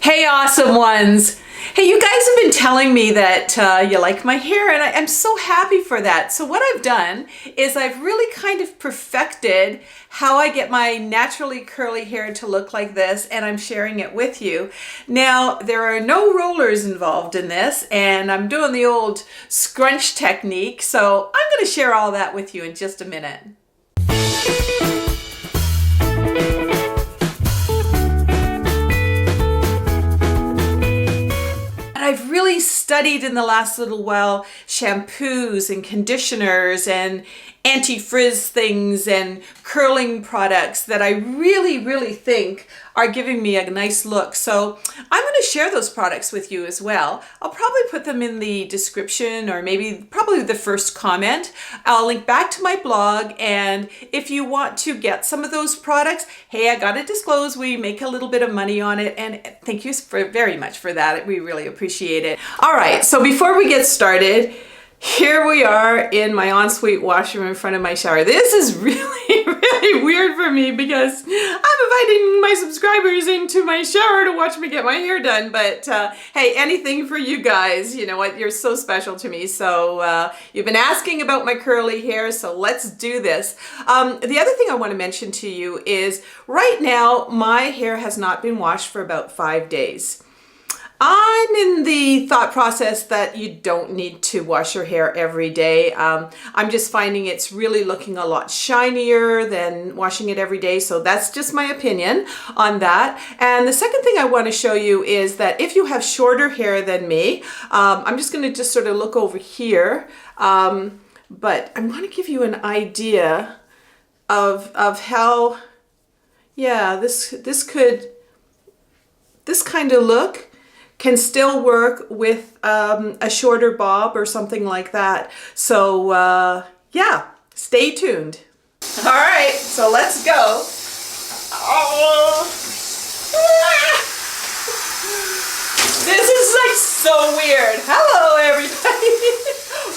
Hey, awesome ones. Hey, you guys have been telling me that you like my hair, and I'm so happy for that. So what I've done is I've really kind of perfected how I get my naturally curly hair to look like this, and I'm sharing it with you. Now, there are no rollers involved in this, and I'm doing the old scrunch technique, so I'm going to share all that with you in just a minute. I've really studied in the last little while shampoos and conditioners and anti-frizz things and curling products that I really think are giving me a nice look. So I'm going to share those products with you as well. I'll probably put them in the description or probably the first comment. I'll link back to my blog, and if you want to get some of those products, hey, I gotta disclose we make a little bit of money on it, and thank you very much for that. We really appreciate it. All right, so before we get started, here we are in my ensuite washroom in front of my shower. This is really weird for me because I'm inviting my subscribers into my shower to watch me get my hair done. But hey, anything for you guys. You know what? You're so special to me. So you've been asking about my curly hair, so let's do this. The other thing I want to mention to you is right now my hair has not been washed for about 5 days. I'm in the thought process that you don't need to wash your hair every day. I'm just finding it's really looking a lot shinier than washing it every day. So that's just my opinion on that. And the second thing I want to show you is that if you have shorter hair than me, I'm just going to just sort of look over here. But I want to give you an idea of how, yeah, this kind of look can still work with a shorter bob or something like that. So yeah, stay tuned. All right, so let's go. Oh. This is like so weird. Hello, everybody.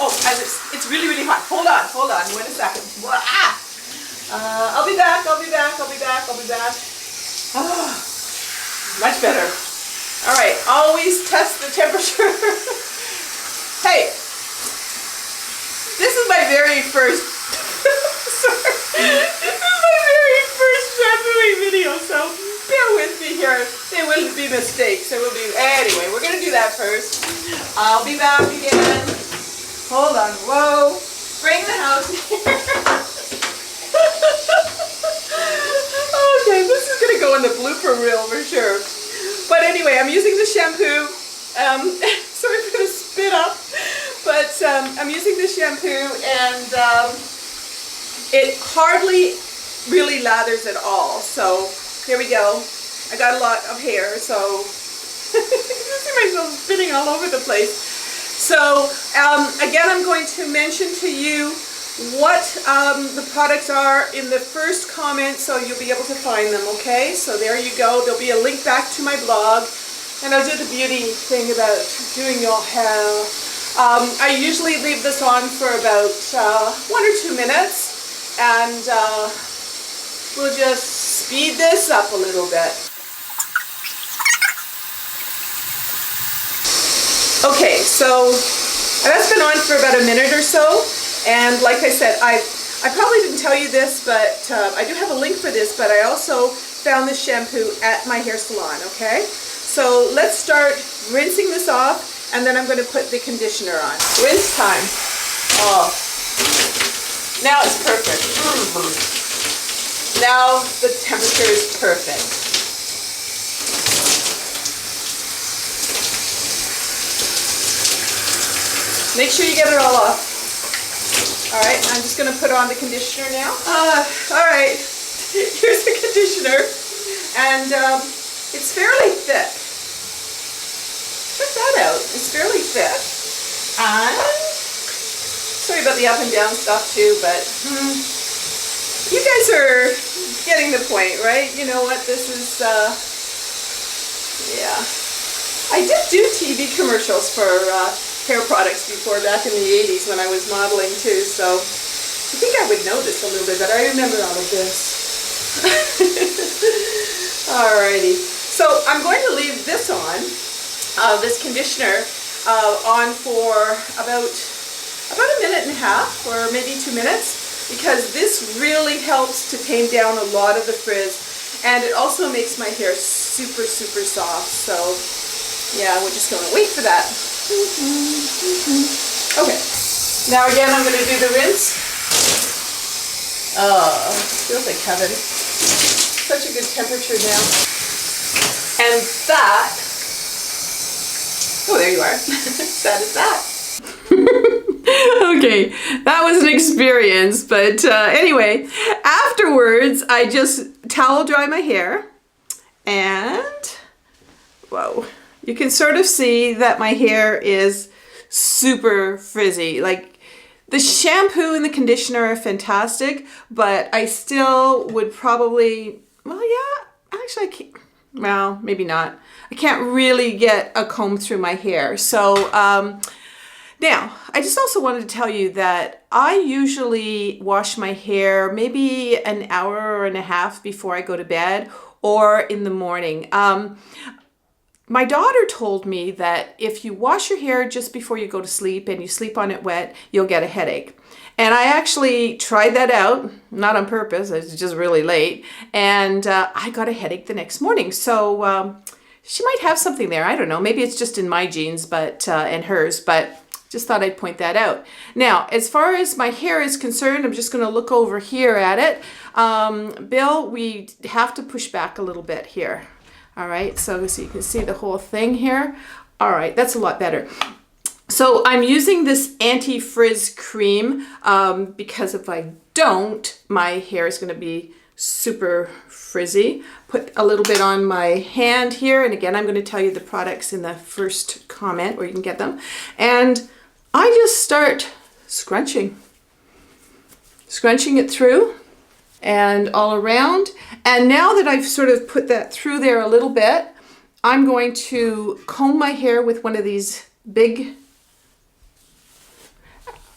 Oh, and it's really hot. Hold on, wait a second. I'll be back. Much better. All right, always test the temperature. Hey, this is my very first, sorry, this is my very first shampooing video, so bear with me here. There will be mistakes. Anyway, we're gonna do that first. I'll be back again. Hold on, whoa, bring the house here. Okay, this is gonna go in the blooper reel for sure. But anyway, I'm using the shampoo. Sorry for the spit up, but I'm using the shampoo, and it hardly really lathers at all. So here we go. I got a lot of hair, so I see myself spitting all over the place. So again, I'm going to mention to you what the products are in the first comment, so you'll be able to find them, okay? So there you go. There'll be a link back to my blog, and I'll do the beauty thing about doing your hair. I usually leave this on for about 1 or 2 minutes, and we'll just speed this up a little bit. Okay, so that's been on for about a minute or so. And like I said, I probably didn't tell you this, but I do have a link for this, but I also found this shampoo at my hair salon, okay? So let's start rinsing this off, and then I'm going to put the conditioner on. Rinse time. Oh, now it's perfect. Now the temperature is perfect. Make sure you get it all off. All right, I'm just going to put on the conditioner now. All right, here's the conditioner, and it's fairly thick. Check that out. It's fairly thick. And sorry about the up and down stuff too, but you guys are getting the point, right? You know what? This is, yeah. I did do TV commercials for hair products before, back in the 80s when I was modeling too, so I think I would know this a little bit, but I remember all of this. Alrighty, So I'm going to leave this on, this conditioner, on for about a minute and a half or maybe 2 minutes, because this really helps to tame down a lot of the frizz, and it also makes my hair super, super soft. So yeah, we're just going to wait for that. Okay, now again I'm going to do the rinse. Oh, feels like heaven. Such a good temperature now. And that, oh, there you are. That is that. Okay, that was an experience, but anyway, afterwards I just towel dry my hair, and whoa, you can sort of see that my hair is super frizzy. Like, the shampoo and the conditioner are fantastic, but I still would probably, well, yeah, actually I can't, well, maybe not. I can't really get a comb through my hair. So now, I just also wanted to tell you that I usually wash my hair maybe an hour and a half before I go to bed, or in the morning. My daughter told me that if you wash your hair just before you go to sleep and you sleep on it wet, you'll get a headache. And I actually tried that out, not on purpose, it was just really late, and I got a headache the next morning. So she might have something there, I don't know, maybe it's just in my genes, but and hers, but just thought I'd point that out. Now, as far as my hair is concerned, I'm just gonna look over here at it. Bill, we have to push back a little bit here. All right, so you can see the whole thing here. All right, that's a lot better. So I'm using this anti-frizz cream because if I don't, my hair is gonna be super frizzy. Put a little bit on my hand here, and again, I'm gonna tell you the products in the first comment where you can get them. And I just start scrunching it through and all around. And now that I've sort of put that through there a little bit, I'm going to comb my hair with one of these big,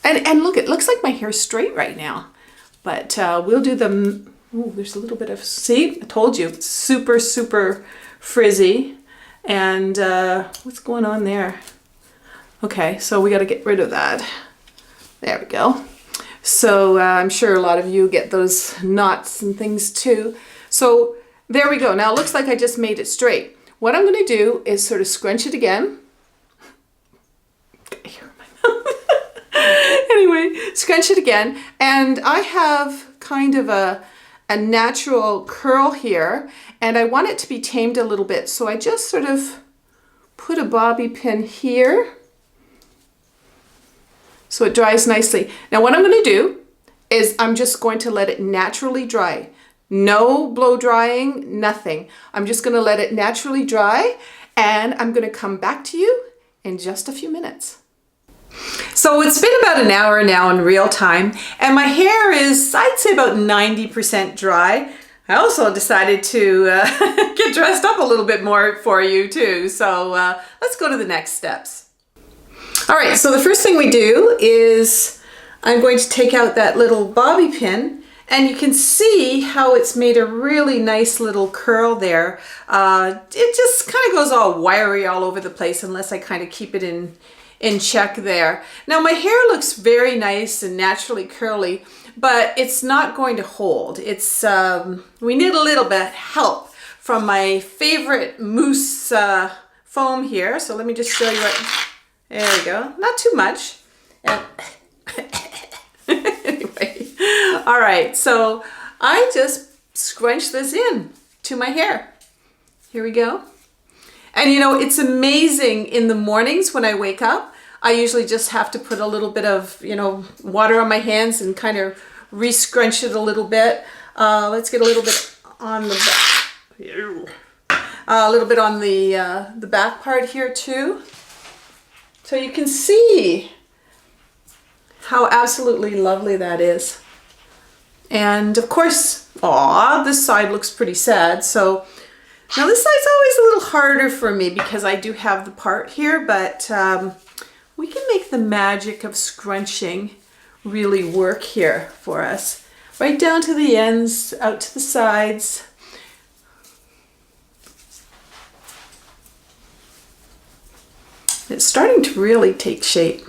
and look, it looks like my hair's straight right now, but we'll do the, oh, there's a little bit of, see, I told you, it's super, super frizzy. And what's going on there? Okay, so we got to get rid of that. There we go. So I'm sure a lot of you get those knots and things too. So there we go. Now it looks like I just made it straight. What I'm going to do is sort of scrunch it again. Anyway, scrunch it again. And I have kind of a natural curl here, and I want it to be tamed a little bit. So I just sort of put a bobby pin here, so it dries nicely. Now what I'm going to do is I'm just going to let it naturally dry. No blow drying, nothing. I'm just going to let it naturally dry, and I'm going to come back to you in just a few minutes. So it's been about an hour now in real time, and my hair is, I'd say, about 90% dry. I also decided to get dressed up a little bit more for you too. So let's go to the next steps. All right, so the first thing we do is I'm going to take out that little bobby pin, and you can see how it's made a really nice little curl there. It just kind of goes all wiry all over the place unless I kind of keep it in check there. Now my hair looks very nice and naturally curly, but it's not going to hold. It's we need a little bit of help from my favorite mousse foam here. So let me just show you what. There we go. Not too much. Anyway, all right. So I just scrunch this in to my hair. Here we go. And you know, it's amazing in the mornings when I wake up. I usually just have to put a little bit of, you know, water on my hands and kind of re-scrunch it a little bit. Let's get a little bit on the back. A little bit on the back part here too. So you can see how absolutely lovely that is. And of course, aw, this side looks pretty sad. So now this side's always a little harder for me because I do have the part here, but we can make the magic of scrunching really work here for us. Right down to the ends, out to the sides. It's starting to really take shape.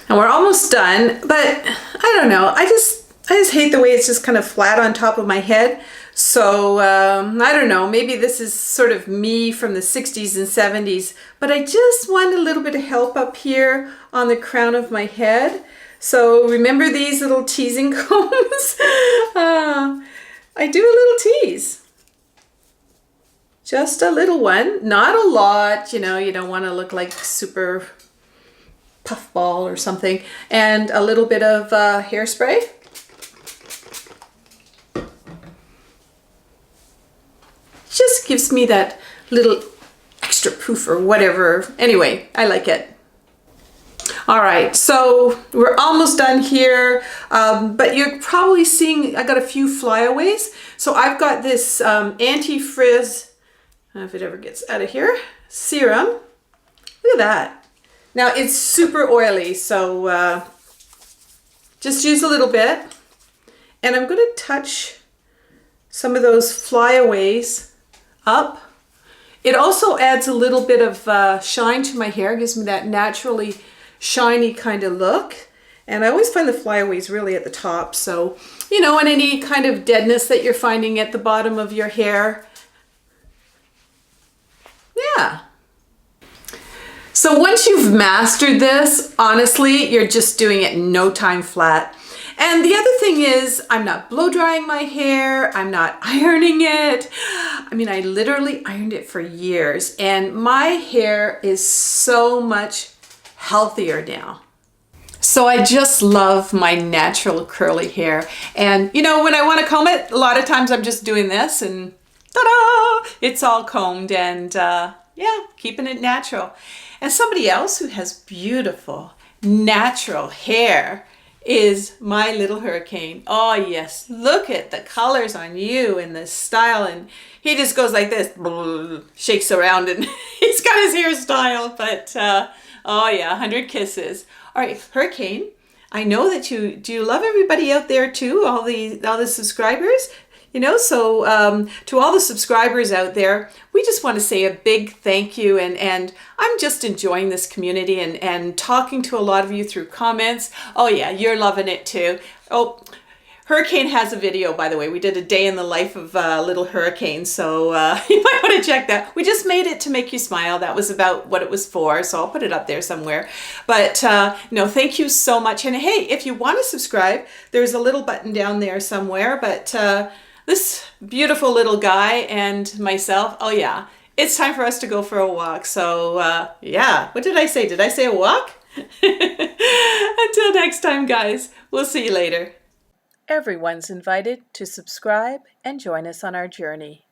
And we're almost done, but I don't know. I just hate the way it's just kind of flat on top of my head. So I don't know, maybe this is sort of me from the 60s and 70s, but I just want a little bit of help up here on the crown of my head. So remember these little teasing combs? I do a little tease. Just a little one, not a lot, you know, you don't want to look like super puffball or something. And a little bit of hairspray. Just gives me that little extra poof or whatever. Anyway, I like it. All right, so we're almost done here, but you're probably seeing I got a few flyaways. So I've got this anti-frizz, if it ever gets out of here, serum. Look at that. Now it's super oily, so just use a little bit. And I'm going to touch some of those flyaways up. It also adds a little bit of shine to my hair, gives me that naturally shiny kind of look. And I always find the flyaways really at the top. So, you know, and any kind of deadness that you're finding at the bottom of your hair. Yeah. So once you've mastered this, honestly, you're just doing it in no time flat. And the other thing is, I'm not blow drying my hair. I'm not ironing it. I mean, I literally ironed it for years and my hair is so much healthier now. So I just love my natural curly hair. And you know, when I want to comb it, a lot of times I'm just doing this and ta-da! It's all combed and yeah, keeping it natural. And somebody else who has beautiful natural hair is my little hurricane. Oh yes, look at the colors on you and the style, and he just goes like this, shakes around, and he's got his hairstyle. But oh yeah, 100 kisses. All right, Hurricane, I know that do you love everybody out there too, all the subscribers? You know, so to all the subscribers out there, we just want to say a big thank you. And I'm just enjoying this community and talking to a lot of you through comments. Oh yeah, you're loving it too. Oh, Hurricane has a video, by the way. We did a day in the life of little Hurricane, so you might want to check that. We just made it to make you smile. That was about what it was for, so I'll put it up there somewhere. But no, thank you so much. And hey, if you want to subscribe, there's a little button down there somewhere. But this beautiful little guy and myself, oh yeah, it's time for us to go for a walk. So yeah, what did I say? Did I say a walk? Until next time, guys, we'll see you later. Everyone's invited to subscribe and join us on our journey.